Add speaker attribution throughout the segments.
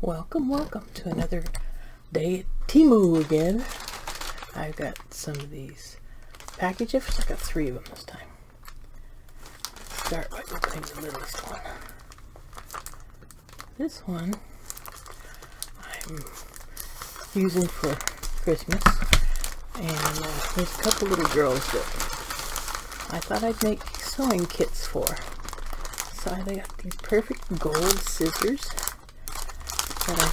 Speaker 1: Welcome to another day at Temu again. I've got some of these packages. I got 3 of them this time. Start by opening the littlest one. This one I'm using for Christmas, and there's a couple little girls that I thought I'd make sewing kits for. So I got these perfect gold scissors that I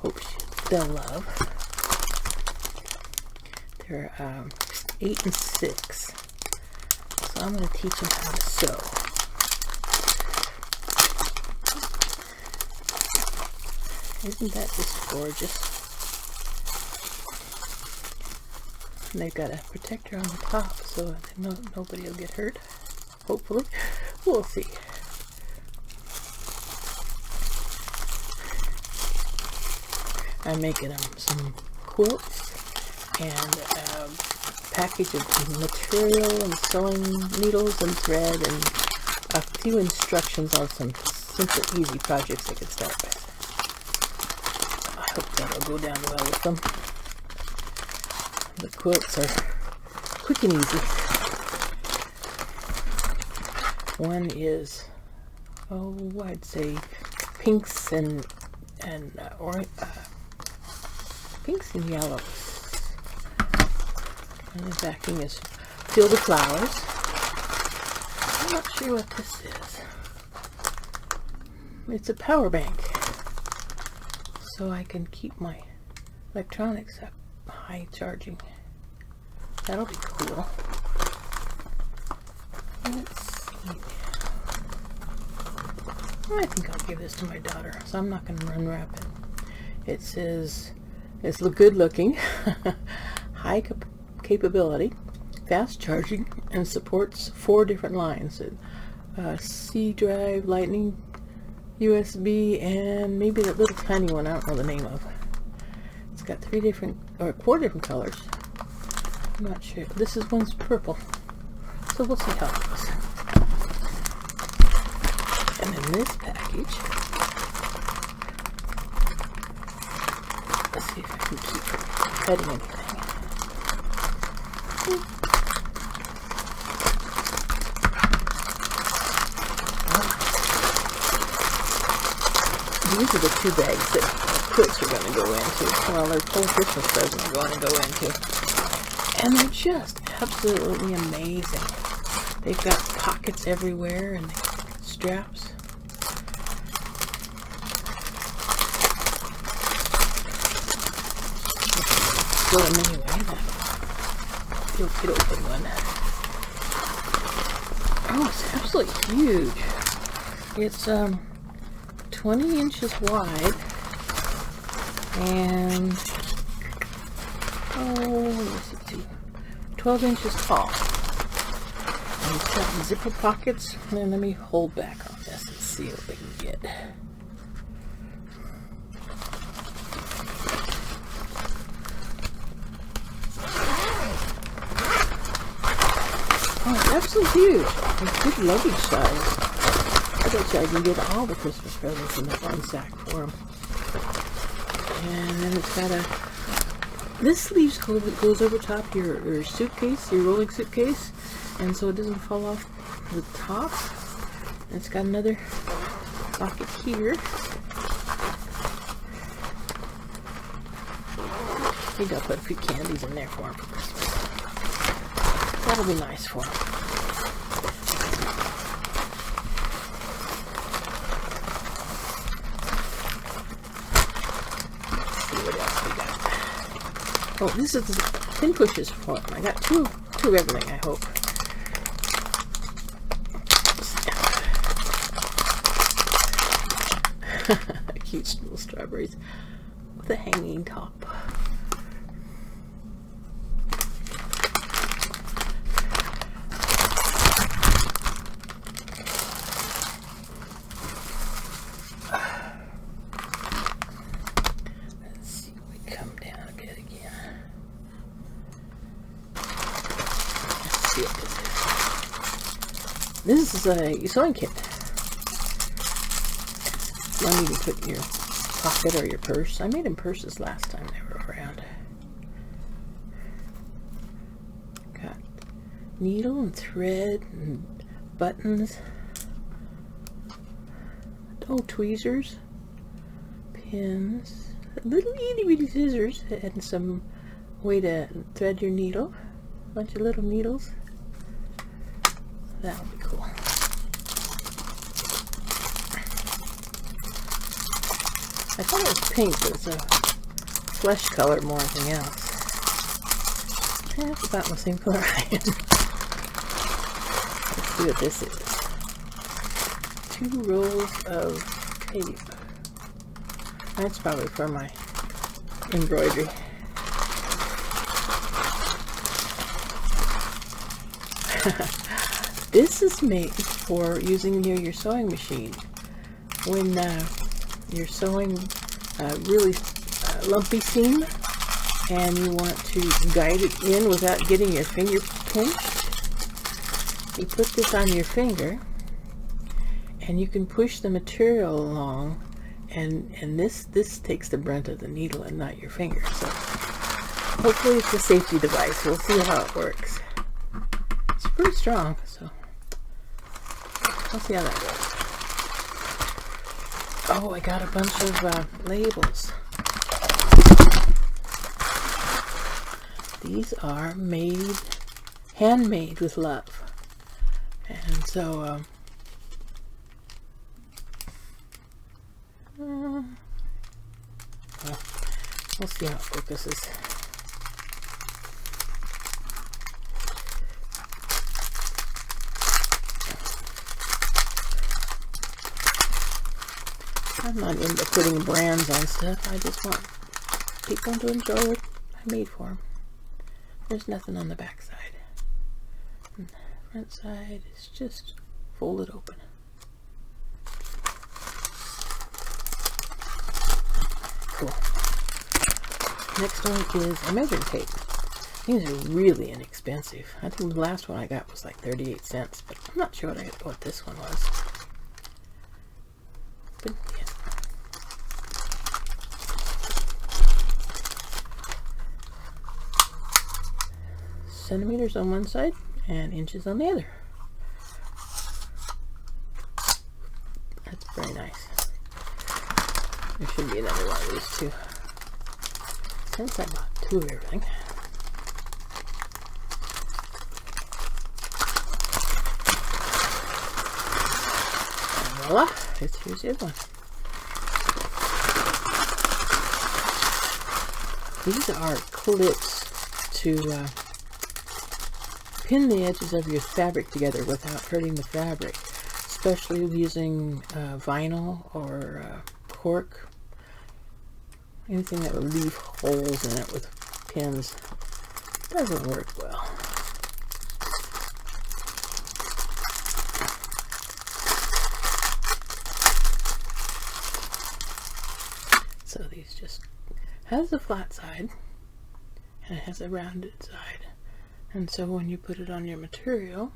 Speaker 1: hope they'll love. They're 8 and 6, so I'm going to teach them how to sew. Isn't that just gorgeous? And they've got a protector on the top so nobody will get hurt. Hopefully. We'll see. I'm making them some quilts and a package of material and sewing needles and thread and a few instructions on some simple, easy projects I could start with. I hope that'll go down well with them. The quilts are quick and easy. One is, I'd say pinks and pinks and yellows. And the backing is Field of Flowers. I'm not sure what this is. It's a power bank, so I can keep my electronics up high charging. That'll be cool. Let's see. I think I'll give this to my daughter, so I'm not going to unwrap it. It says it's good looking, high capability, fast charging, and supports 4 different lines: C drive, Lightning, USB, and maybe that little tiny one I don't know the name of. It's got 4 different colors. I'm not sure. One's purple, so we'll see how it goes. And in this package, let's see if I can keep cutting anything. These are the 2 bags that quilts are going to go into. Well, they're full Christmas presents are going to go into. And they're just absolutely amazing. They've got pockets everywhere and straps. Put them anyway. It'll open one. Oh, it's absolutely huge. It's 20 inches wide and 12 inches tall. And it's got zipper pockets. And let me hold back on this and see what we can get. Oh, it's absolutely huge. It's good luggage size. I bet you I can get all the Christmas presents in that one sack for them. And then it's got this sleeve goes over top your suitcase, your rolling suitcase, and so it doesn't fall off the top. And it's got another pocket here. Maybe I'll put a few candies in there for them for Christmas. That'll be nice for them. Let's see what else we got. Oh, this is the pin pushes for them. I got two of everything, I hope. Cute little strawberries with a hanging top. Let's see if we come down a bit again. Let's see what this is. This is a sewing kit. one you can put in your pocket or your purse. I made them purses last time they were around. Got needle and thread and buttons. Oh, tweezers, pins, little itty bitty scissors, and some way to thread your needle. A bunch of little needles. That'll be cool. I thought it was pink, but it's a flesh color more than anything else. Yeah, it's about the same color I am. Let's see what this is. 2 rolls of tape. That's probably for my embroidery. This is made for using near your sewing machine when you're sewing a really lumpy seam and you want to guide it in without getting your finger pinched. You put this on your finger and you can push the material along, and this takes the brunt of the needle and not your finger. So hopefully it's a safety device. We'll see how it works. It's pretty strong, so we'll see how that goes. Oh, I got a bunch of labels. These are handmade with love, and so well, we'll see how it focuses. I'm not into putting brands on stuff. I just want people to enjoy what I made for them. There's nothing on the back side. And the front side is just folded open. Cool. Next one is a measuring tape. These are really inexpensive. I think the last one I got was like 38 cents, but I'm not sure what this one was. But yeah. Centimeters on one side and inches on the other. That's very nice. There should be another one of these too. Since I bought 2 of everything. And voila, here's the other one. These are clips to pin the edges of your fabric together without hurting the fabric, especially using vinyl or cork. Anything that would leave holes in it with pins doesn't work well. So these just has a flat side and it has a rounded side. And so when you put it on your material,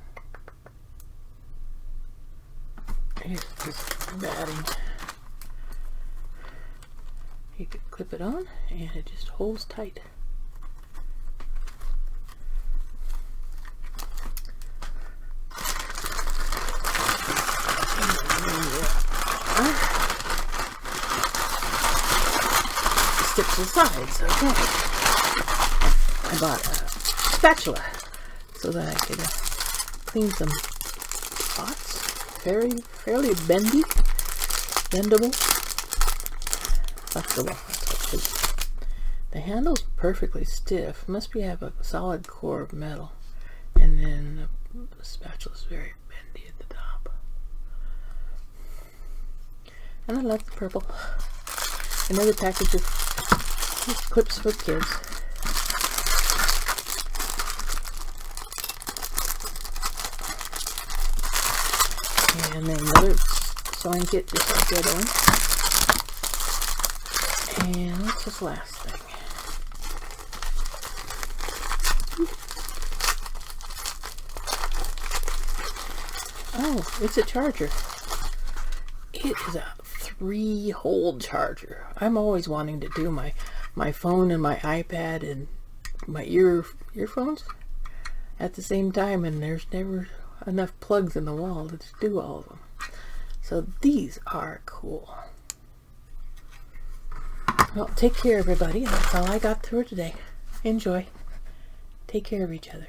Speaker 1: here's this batting. You can clip it on and it just holds tight. Sticks to the sides, okay. I bought a spatula so that I could clean some pots. Fairly bendable, flexible. That's what it is. The handle's perfectly stiff. Must have a solid core of metal, and then the spatula's very bendy at the top. And I like the purple. Another package of clips for kids. And then another sewing kit just like the other one. And what's this last thing? Oh, it's a charger. It is a 3-hole charger. I'm always wanting to do my phone and my iPad and my earphones at the same time, and there's never enough plugs in the wall to do all of them. So these are cool. Well, take care, everybody. That's all I got for today. Enjoy. Take care of each other.